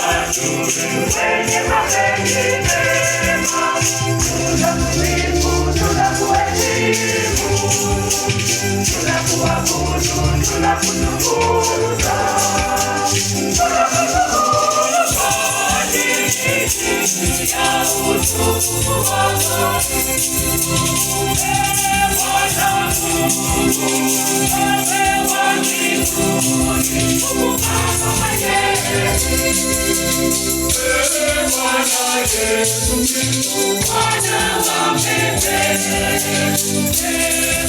wenye mapenzi mema, tunakusifu, tunakuheshimu, tunakuabudu, tunakutukuza, ya utukufu wako. Bwana Mungu, wewe wa mbinguni, Mungu Baba Mwenyezi. Bwana Yesu Kristo, Bwana wa pekee.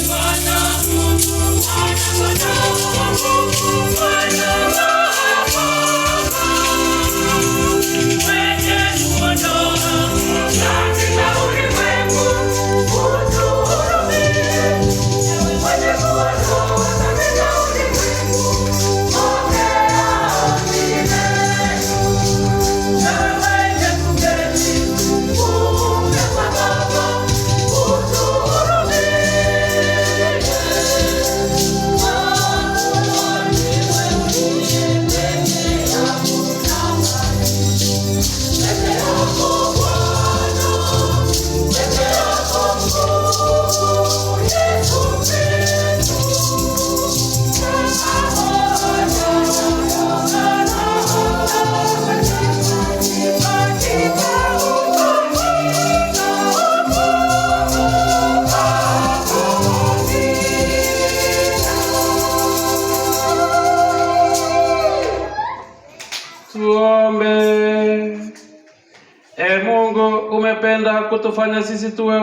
Bwana Mungu, Bwana wa Mungu, Bwana wa Baba, mwenye kuondoa katika ulimwengu, utuhurumie. Mwenye kuondoa katika ulimwengu, pokea milele. Mwenye kuketi kuume kwa Baba, utuhurumie. Tuombe. Mungu, umependa kutufanya sisi tuwe